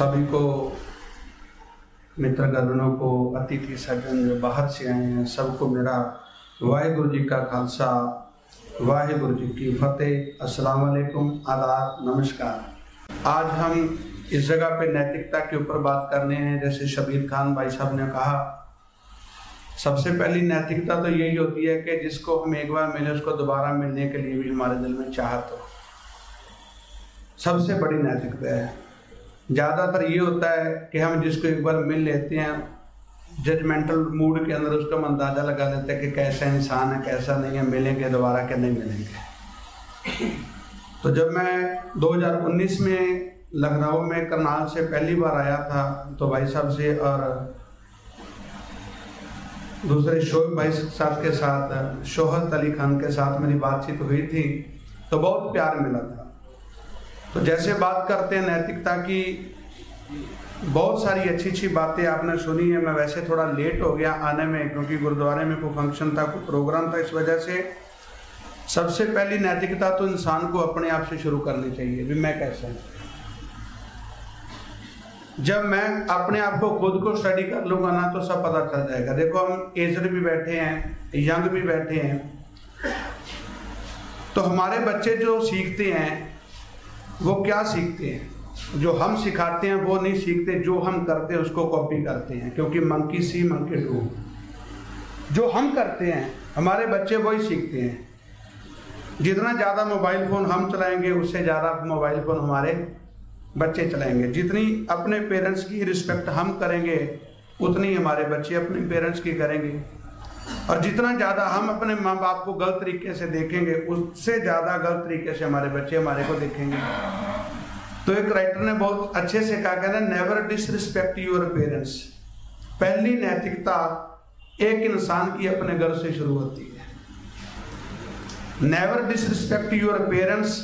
सभी को, मित्रगणों को, अतिथि सज्जन जो बाहर से आए हैं, सबको मेरा वाहिगुरु जी का खालसा, वाहिगुरु जी की फतेह। अस्सलाम वालेकुम, आदाब, नमस्कार। आज हम इस जगह पे नैतिकता के ऊपर बात करने हैं। जैसे शबीर खान भाई साहब ने कहा, सबसे पहली नैतिकता तो यही होती है कि जिसको हम एक बार मिले उसको दोबारा मिलने के लिए भी हमारे दिल में चाहत हो। सबसे बड़ी नैतिकता है। ज़्यादातर ये होता है कि हम जिसको एक बार मिल लेते हैं, जजमेंटल मूड के अंदर उसका हम अंदाज़ा लगा लेते हैं कि कैसा इंसान है, कैसा नहीं है, मिलेंगे दोबारा कि नहीं मिलेंगे। तो जब मैं 2019 में लखनऊ में करनाल से पहली बार आया था, तो भाई साहब से और दूसरे शोएब भाई साहब के साथ, शोहत अली खान के साथ मेरी बातचीत हुई थी, तो बहुत प्यार मिला था। तो जैसे बात करते हैं नैतिकता की, बहुत सारी अच्छी अच्छी बातें आपने सुनी है। मैं वैसे थोड़ा लेट हो गया आने में, क्योंकि गुरुद्वारे में कोई फंक्शन था, कोई प्रोग्राम था, इस वजह से। सबसे पहली नैतिकता तो इंसान को अपने आप से शुरू करनी चाहिए। भी मैं कैसा हूँ, जब मैं अपने आप को खुद को स्टडी कर लूँगा ना, तो सब पता चल जाएगा। देखो, हम एजड भी बैठे हैं, यंग भी बैठे हैं, तो हमारे बच्चे जो सीखते हैं वो क्या सीखते हैं? जो हम सिखाते हैं वो नहीं सीखते, जो हम करते हैं उसको कॉपी करते हैं, क्योंकि मंकी सी मंकी डू। जो हम करते हैं हमारे बच्चे वही सीखते हैं। जितना ज़्यादा मोबाइल फ़ोन हम चलाएंगे, उससे ज़्यादा मोबाइल फ़ोन हमारे बच्चे चलाएंगे। जितनी अपने पेरेंट्स की रिस्पेक्ट हम करेंगे, उतनी हमारे बच्चे अपने पेरेंट्स की करेंगे। और जितना ज़्यादा हम अपने माँ बाप को गलत तरीके से देखेंगे, उससे ज़्यादा गलत तरीके से हमारे बच्चे हमारे को देखेंगे। तो एक राइटर ने बहुत अच्छे से कहा, कहते हैं नेवर डिसरिस्पेक्ट योर पेरेंट्स। पहली नैतिकता एक इंसान की अपने घर से शुरू होती है। Never disrespect your parents.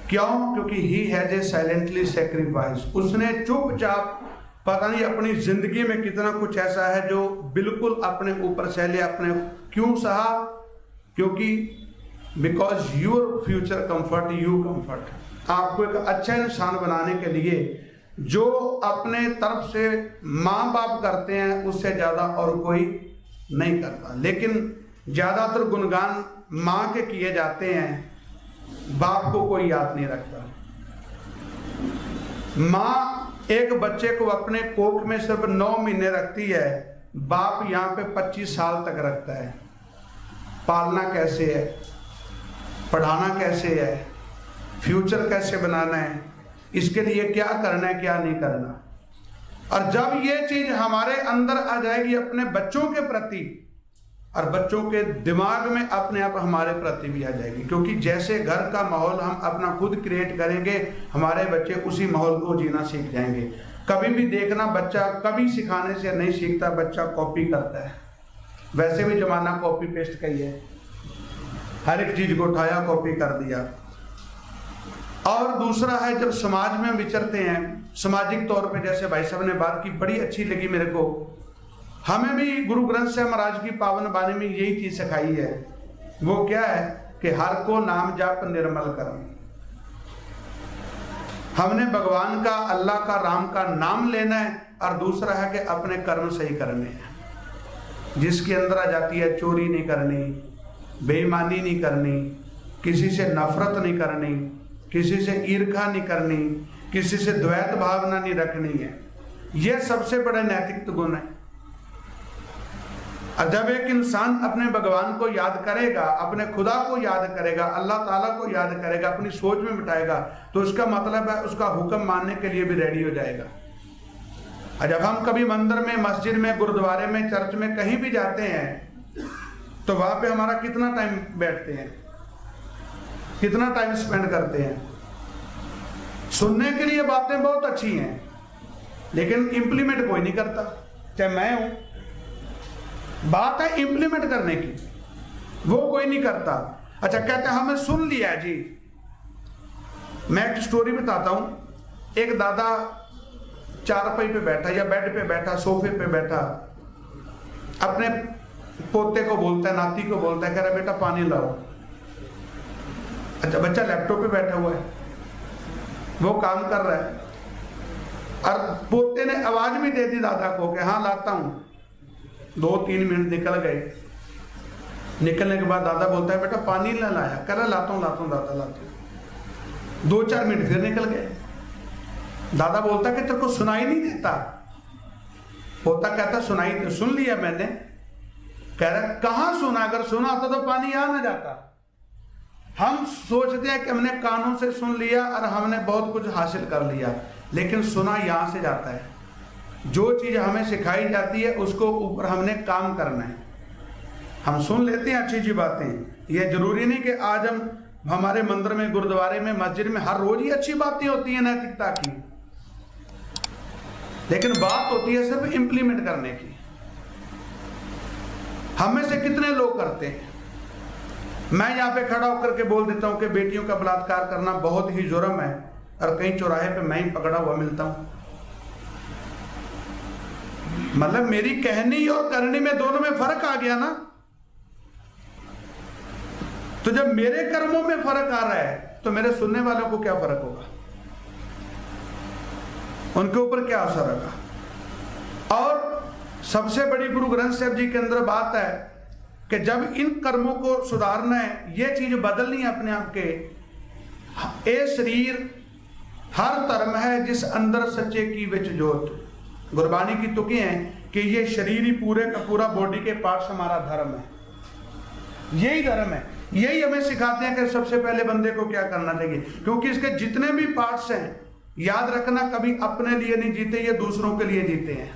क्यों? क्योंकि he has a silently sacrifice. उसने चुपचाप, पता नहीं अपनी जिंदगी में कितना कुछ ऐसा है जो बिल्कुल अपने ऊपर सह लिया। अपने क्यों सहा? क्योंकि because your future comfort you comfort. आपको एक अच्छा इंसान बनाने के लिए जो अपने तरफ से माँ बाप करते हैं, उससे ज़्यादा और कोई नहीं करता। लेकिन ज़्यादातर गुणगान माँ के किए जाते हैं, बाप को कोई याद नहीं रखता। माँ एक बच्चे को अपने कोख में सिर्फ 9 महीने रखती है, बाप यहाँ पे 25 साल तक रखता है। पालना कैसे है, पढ़ाना कैसे है, फ्यूचर कैसे बनाना है, इसके लिए क्या करना है, क्या नहीं करना। और जब ये चीज हमारे अंदर आ जाएगी अपने बच्चों के प्रति, और बच्चों के दिमाग में अपने आप हमारे प्रति भी आ जाएगी। क्योंकि जैसे घर का माहौल हम अपना खुद क्रिएट करेंगे, हमारे बच्चे उसी माहौल को जीना सीख जाएंगे। कभी भी देखना, बच्चा कभी सिखाने से नहीं सीखता, बच्चा कॉपी करता है। वैसे भी जमाना कॉपी पेस्ट का ही है, हर एक चीज को उठाया कॉपी कर दिया। और दूसरा है, जब समाज में विचरते हैं, सामाजिक तौर पर, जैसे भाई साहब ने बात की, बड़ी अच्छी लगी मेरे को। हमें भी गुरु ग्रंथ साहिब महाराज की पावन बाणी में यही चीज सिखाई है। वो क्या है कि हर को नाम जाप निर्मल कर्म। हमने भगवान का, अल्लाह का, राम का नाम लेना है, और दूसरा है कि अपने कर्म सही करने हैं। जिसके अंदर आ जाती है चोरी नहीं करनी, बेईमानी नहीं करनी, किसी से नफरत नहीं करनी, किसी से ईर्ष्या नहीं करनी, किसी से द्वैत भावना नहीं रखनी है। यह सबसे बड़ा नैतिक गुण है। और जब एक इंसान अपने भगवान को याद करेगा, अपने खुदा को याद करेगा, अल्लाह ताला को याद करेगा, अपनी सोच में बिठाएगा, तो उसका मतलब है उसका हुक्म मानने के लिए भी रेडी हो जाएगा। और जब हम कभी मंदिर में, मस्जिद में, गुरुद्वारे में, चर्च में कहीं भी जाते हैं, तो वहां पे हमारा कितना टाइम बैठते हैं, कितना टाइम स्पेंड करते हैं। सुनने के लिए बातें बहुत अच्छी हैं, लेकिन इंप्लीमेंट कोई नहीं करता। चाहे मैं हूं, बात है इंप्लीमेंट करने की, वो कोई नहीं करता। अच्छा, कहते हैं हमें सुन लिया जी। मैं एक स्टोरी बताता हूं। एक दादा चारपाई पे बैठा या बेड पे बैठा, सोफे पे बैठा, अपने पोते को बोलता है, नाती को बोलता है, कह रहा बेटा पानी लाओ। अच्छा, बच्चा लैपटॉप पे बैठा हुआ है, वो काम कर रहा है। और पोते ने आवाज भी दे दी दादा को कि हाँ लाता हूं। 2-3 मिनट निकल गए। निकलने के बाद दादा बोलता है बेटा पानी ना लाया? कह रहा लाता हूं दादा लाता हूं। 2-4 मिनट फिर निकल गए। दादा बोलता कि तेरे को सुनाई नहीं देता? पोता कहता सुनाई तो सुन लिया मैंने। कह रहा कहां सुना? अगर सुना होता तो पानी आ ना जाता। हम सोचते हैं कि हमने कानों से सुन लिया और हमने बहुत कुछ हासिल कर लिया, लेकिन सुना यहां से जाता है। जो चीज हमें सिखाई जाती है उसको ऊपर हमने काम करना है। हम सुन लेते हैं अच्छी अच्छी बातें, यह जरूरी नहीं कि आज हम हमारे मंदिर में, गुरुद्वारे में, मस्जिद में हर रोज ही अच्छी बातें होती हैं नैतिकता की, लेकिन बात होती है सिर्फ इंप्लीमेंट करने की। हम में से कितने लोग करते हैं? मैं यहां पे खड़ा होकर के बोल देता हूं कि बेटियों का बलात्कार करना बहुत ही जुर्म है, और कहीं चौराहे पे मैं ही पकड़ा हुआ मिलता हूं। मतलब मेरी कहनी और करनी में दोनों में फर्क आ गया ना। तो जब मेरे कर्मों में फर्क आ रहा है तो मेरे सुनने वालों को क्या फर्क होगा? उनके ऊपर क्या असर होगा? और सबसे बड़ी गुरु ग्रंथ साहिब जी के अंदर बात है कि जब इन कर्मों को सुधारना है, ये चीज बदलनी है अपने आप के। ए शरीर हर धर्म है जिस अंदर सच्चे की विच जोत। गुरबानी की तुकें हैं कि ये शरीर ही पूरे का पूरा बॉडी के पार्ट्स हमारा धर्म है। यही धर्म है, यही हमें सिखाते हैं कि सबसे पहले बंदे को क्या करना चाहिए, क्योंकि इसके जितने भी पार्ट्स हैं, याद रखना, कभी अपने लिए नहीं जीते, ये दूसरों के लिए जीते हैं।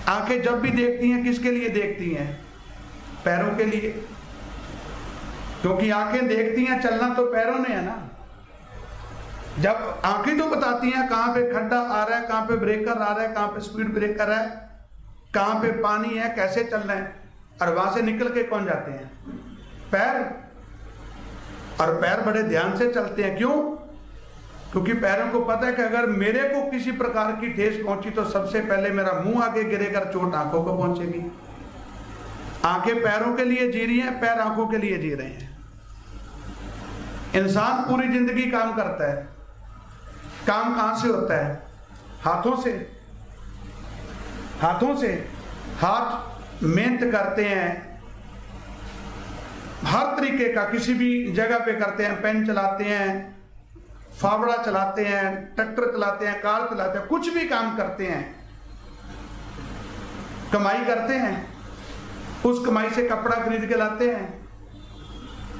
आंखें जब भी देखती हैं किसके लिए देखती हैं? पैरों के लिए, क्योंकि आंखें देखती हैं, चलना तो पैरों ने है ना। जब आंखें तो बताती हैं कहां पे खड्डा आ रहा है, कहां पे ब्रेकर आ रहा है, कहां पे स्पीड ब्रेकर है, कहां पे पानी है, कैसे चलना है, और वहां से निकल के कौन जाते हैं? पैर। और पैर बड़े ध्यान से चलते हैं। क्यों? क्योंकि पैरों को पता है कि अगर मेरे को किसी प्रकार की ठेस पहुंची तो सबसे पहले मेरा मुंह आगे गिरेगा, चोट आंखों को पहुंचेगी। आंखें पैरों के लिए जी रही हैं, पैर आंखों के लिए जी रहे हैं। इंसान पूरी जिंदगी काम करता है। काम कहां से होता है? हाथों से। हाथों से। हाथ मेहनत करते हैं, हर तरीके का, किसी भी जगह पे करते हैं। पेन चलाते हैं, फावड़ा चलाते हैं, ट्रैक्टर चलाते हैं, कार चलाते हैं, कुछ भी काम करते हैं, कमाई करते हैं। उस कमाई से कपड़ा खरीद के लाते हैं।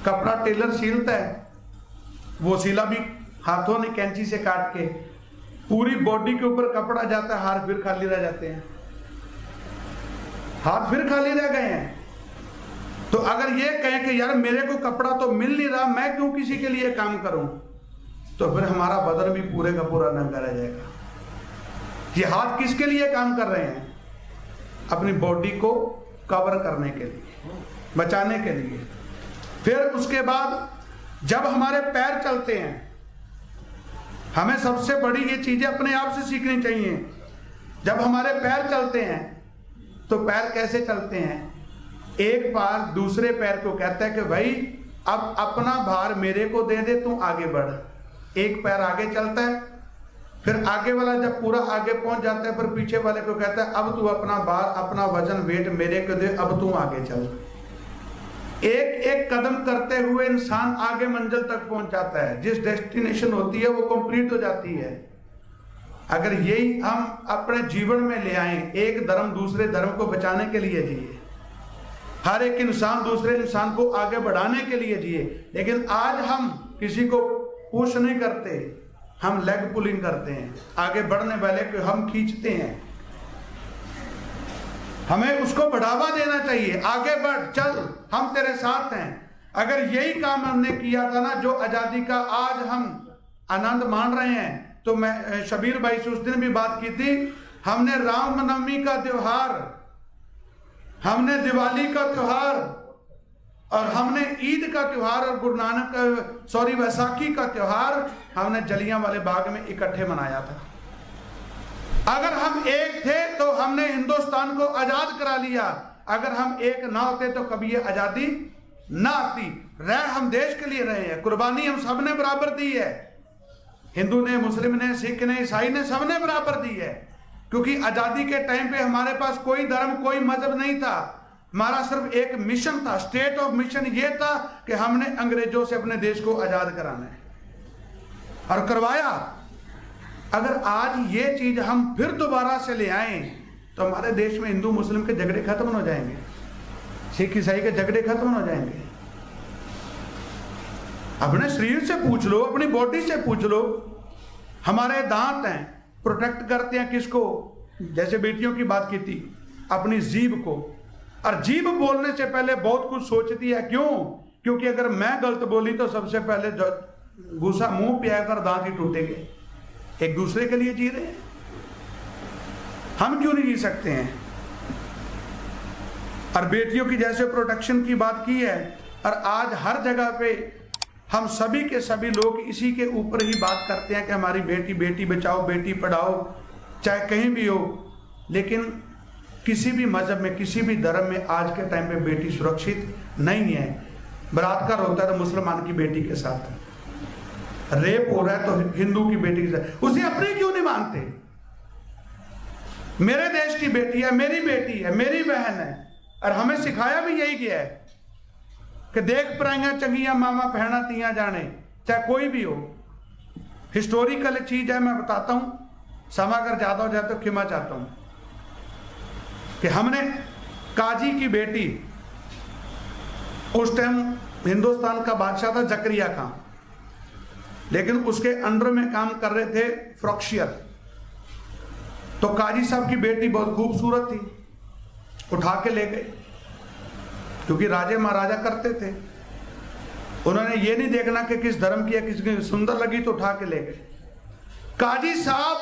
कपड़ा टेलर सीलता है, वो सीला भी हाथों ने कैंची से काट के। पूरी बॉडी के ऊपर कपड़ा जाता है, हाथ फिर खाली रह जाते हैं। हाथ फिर खाली रह गए हैं। तो अगर ये कहें कि यार मेरे को कपड़ा तो मिल नहीं रहा, मैं क्यों किसी के लिए काम करूं, तो फिर हमारा बदन भी पूरे का पूरा नंगा रह जाएगा। ये हाथ किसके लिए काम कर रहे हैं? अपनी बॉडी को कवर करने के लिए, बचाने के लिए। फिर उसके बाद जब हमारे पैर चलते हैं, हमें सबसे बड़ी ये चीजें अपने आप से सीखनी चाहिए। जब हमारे पैर चलते हैं तो पैर कैसे चलते हैं? एक पैर दूसरे पैर को कहता है कि भाई अब अपना भार मेरे को दे दे, तू आगे बढ़। एक पैर आगे चलता है, फिर आगे वाला जब पूरा आगे पहुंच जाता है, फिर पीछे वाले को कहता है अब तू अपना भार, अपना वजन, वेट मेरे को दे, अब तू आगे चल। एक एक कदम करते हुए इंसान आगे मंजिल तक पहुंच जाता है। जिस डेस्टिनेशन होती है वो कंप्लीट हो जाती है। अगर यही हम अपने जीवन में ले आए, एक धर्म दूसरे धर्म को बचाने के लिए जिए, हर एक इंसान दूसरे इंसान को आगे बढ़ाने के लिए जिए। लेकिन आज हम किसी को पुश नहीं करते, हम लेग पुलिंग करते हैं। आगे बढ़ने वाले को हम खींचते हैं। हमें उसको बढ़ावा देना चाहिए, आगे बढ़, चल, हम तेरे साथ हैं। अगर यही काम हमने किया था ना, जो आजादी का आज हम आनंद मान रहे हैं, तो मैं शबीर भाई से उस दिन भी बात की थी। हमने रामनवमी का त्योहार, हमने दिवाली का त्योहार, और हमने ईद का त्योहार, और गुरु नानक वैसाखी का त्योहार हमने जलियांवाले बाग में इकट्ठे मनाया था। अगर हम एक थे तो हमने हिंदुस्तान को आजाद करा लिया। अगर हम एक ना होते तो कभी ये आजादी ना आती। रह हम देश के लिए रहे हैं, कुर्बानी हम सबने बराबर दी है। हिंदू ने, मुस्लिम ने, सिख ने, ईसाई ने, सबने बराबर दी है, क्योंकि आजादी के टाइम पे हमारे पास कोई धर्म, कोई मजहब नहीं था। हमारा सिर्फ एक मिशन था, स्टेट ऑफ मिशन ये था कि हमने अंग्रेजों से अपने देश को आजाद कराना है, और करवाया। अगर आज ये चीज हम फिर दोबारा से ले आए तो हमारे देश में हिंदू मुस्लिम के झगड़े खत्म हो जाएंगे, सिख ईसाई के झगड़े खत्म हो जाएंगे। अपने शरीर से पूछ लो, अपनी बॉडी से पूछ लो। हमारे दांत हैं, प्रोटेक्ट करते हैं किसको? जैसे बेटियों की बात की थी, अपनी जीभ को। और जीभ बोलने से पहले बहुत कुछ सोचती है। क्यों? क्योंकि अगर मैं गलत बोली तो सबसे पहले गुस्सा मुंह पे आकर दांत ही टूटेंगे। एक दूसरे के लिए जी रहे हैं, हम क्यों नहीं जी सकते हैं? और बेटियों की जैसे प्रोटेक्शन की बात की है, और आज हर जगह पे हम सभी के सभी लोग इसी के ऊपर ही बात करते हैं कि हमारी बेटी, बेटी बचाओ, बेटी पढ़ाओ, चाहे कहीं भी हो। लेकिन किसी भी मजहब में, किसी भी धर्म में आज के टाइम पे बेटी सुरक्षित नहीं है। बलात्कार होता है तो मुसलमान की बेटी के साथ, रेप हो रहा है तो हिंदू की बेटी के साथ, उसे अपनी क्यों नहीं मानते? मेरे देश की बेटी है, मेरी बेटी है, मेरी बहन है, और हमें सिखाया भी यही गया है कि देख पराइयां चंगियां मामा पहना तियां जाने, चाहे कोई भी हो। हिस्टोरिकल चीज है, मैं बताता हूं, समय अगर ज्यादा हो जाए तो क्षमा चाहता हूं, कि हमने काजी की बेटी, उस टाइम हिंदुस्तान का बादशाह था जकरिया खां, लेकिन उसके अंडर में काम कर रहे थे फ्रॉक्शियर। तो काजी साहब की बेटी बहुत खूबसूरत थी, उठा के ले गए, क्योंकि राजे महाराजा करते थे। उन्होंने ये नहीं देखना कि किस धर्म की है, किसी सुंदर लगी तो उठा के ले गए। काजी साहब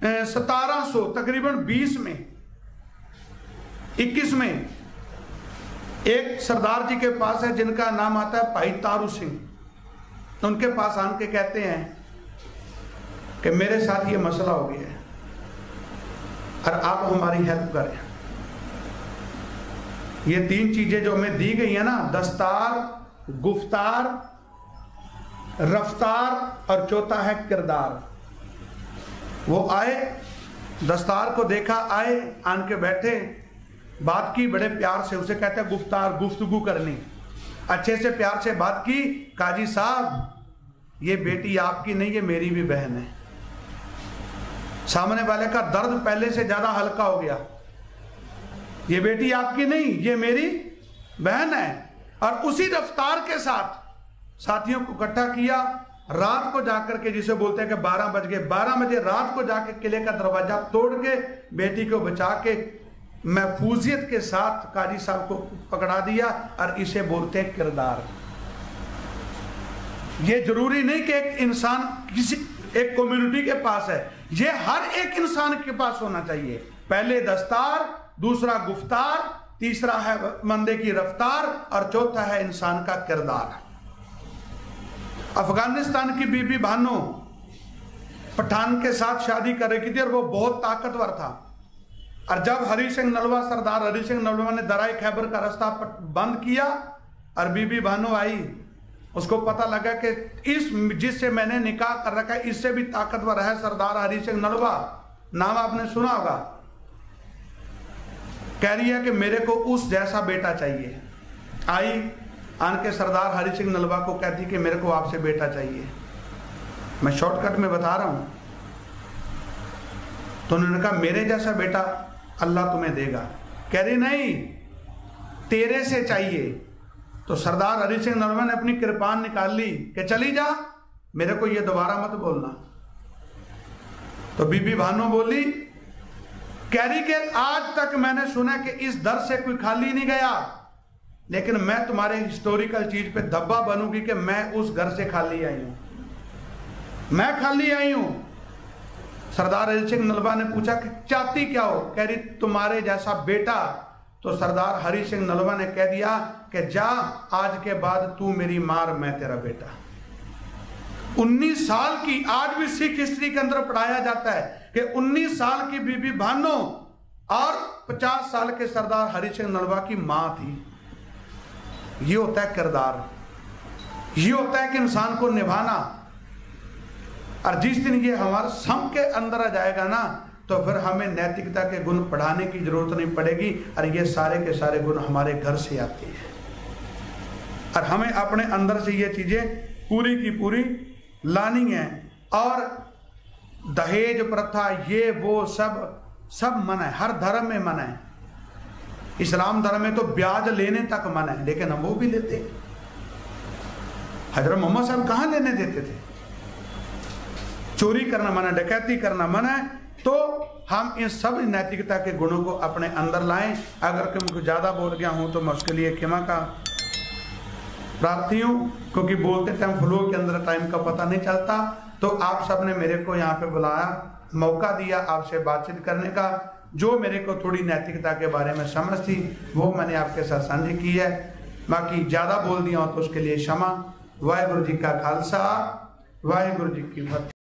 1700 तकरीबन 20 में 21 में एक सरदार जी के पास है जिनका नाम आता है भाई तारू सिंह। उनके पास आन के कहते हैं कि मेरे साथ ये मसला हो गया है और आप हमारी हेल्प करें। ये 3 चीजें जो हमें दी गई है ना, दस्तार, गुफ्तार, रफ्तार, और चौथा है किरदार। वो आए, दस्तार को देखा, आए, आन के बैठे, बात की बड़े प्यार से। उसे कहते हैं गुफ्तार, गुफ्तगू करनी। अच्छे से प्यार से बात की, काजी साहब ये बेटी आपकी नहीं, ये मेरी भी बहन है। सामने वाले का दर्द पहले से ज्यादा हल्का हो गया। ये बेटी आपकी नहीं, ये मेरी बहन है। और उसी रफ्तार के साथ साथियों को इकट्ठा किया, रात को जाकर के, जिसे बोलते हैं कि 12 बज गए, 12 बजे रात को जाके किले का दरवाजा तोड़ के बेटी को बचा के महफूजियत के साथ काजी साहब को पकड़ा दिया। और इसे बोलते हैं किरदार। ये जरूरी नहीं कि एक इंसान किसी एक कम्युनिटी के पास है, ये हर एक इंसान के पास होना चाहिए। पहले दस्तार, दूसरा गुफ्तार, तीसरा है बंदे की रफ्तार, और चौथा है इंसान का किरदार। अफगानिस्तान की बीबी भानो पठान के साथ शादी कर रही थी और वो बहुत ताकतवर था। और जब हरि सिंह नलवा, सरदार हरि सिंह नलवा ने दराई खैबर का रास्ता बंद किया और बीबी भानो आई, उसको पता लगा कि इस जिससे मैंने निकाह कर रखा है इससे भी ताकतवर है सरदार हरि सिंह नलवा। नाम आपने सुना होगा। कह रही है कि मेरे को उस जैसा बेटा चाहिए। आई, आन के सरदार हरि सिंह नलवा को कहती कि मेरे को आपसे बेटा चाहिए। मैं शॉर्टकट में बता रहा हूं। तो उन्होंने कहा मेरे जैसा बेटा अल्लाह तुम्हें देगा। कह रही नहीं, तेरे से चाहिए। तो सरदार हरि सिंह नलवा ने अपनी कृपान निकाल ली कि चली जा, मेरे को ये दोबारा मत बोलना। तो बीबी भानु बोली, कह रही कि आज तक मैंने सुना कि इस दर से कोई खाली नहीं गया, लेकिन मैं तुम्हारे हिस्टोरिकल चीज पे धब्बा बनूंगी कि मैं उस घर से खाली आई हूं, मैं खाली आई हूं। सरदार हरि सिंह नलवा ने पूछा कि चाहती क्या हो? कह रही तुम्हारे जैसा बेटा। तो सरदार हरि सिंह नलवा ने कह दिया कि जा, आज के बाद तू मेरी मार, मैं तेरा बेटा। 19 साल की, आज भी सिख हिस्ट्री के अंदर पढ़ाया जाता है कि 19 साल की बीबी भानो और 50 साल के सरदार हरि सिंह नलवा की मां थी। ये होता है किरदार। ये होता है कि इंसान को निभाना। और जिस दिन ये हमारे सम के अंदर आ जाएगा ना, तो फिर हमें नैतिकता के गुण पढ़ाने की जरूरत नहीं पड़ेगी। और ये सारे के सारे गुण हमारे घर से आते हैं, और हमें अपने अंदर से ये चीजें पूरी की पूरी लानी है। और दहेज प्रथा ये वो सब मना है, हर धर्म में मना है। इस्लाम धर्म में तो ब्याज लेने तक मना है, लेकिन हम वो भी लेते हैं। हजरत मोहम्मद साहब कहाँ लेने देते थे? चोरी करना मना, डकैती करना मना है। तो हम इन सब नैतिकता के गुणों को अपने अंदर लाएं। अगर मैं ज्यादा बोल गया हूं तो मैं उसके लिए क्षमा का प्रार्थी हूं, क्योंकि बोलते टाइम फ्लो के अंदर टाइम का पता नहीं चलता। तो आप सब ने मेरे को यहाँ पे बुलाया, मौका दिया आपसे बातचीत करने का। जो मेरे को थोड़ी नैतिकता के बारे में समझ थी वो मैंने आपके साथ साझी की है। बाकी ज्यादा बोल दिया हो तो उसके लिए क्षमा। वाहिगुरु जी का खालसा, वाहिगुरु जी की फतेह।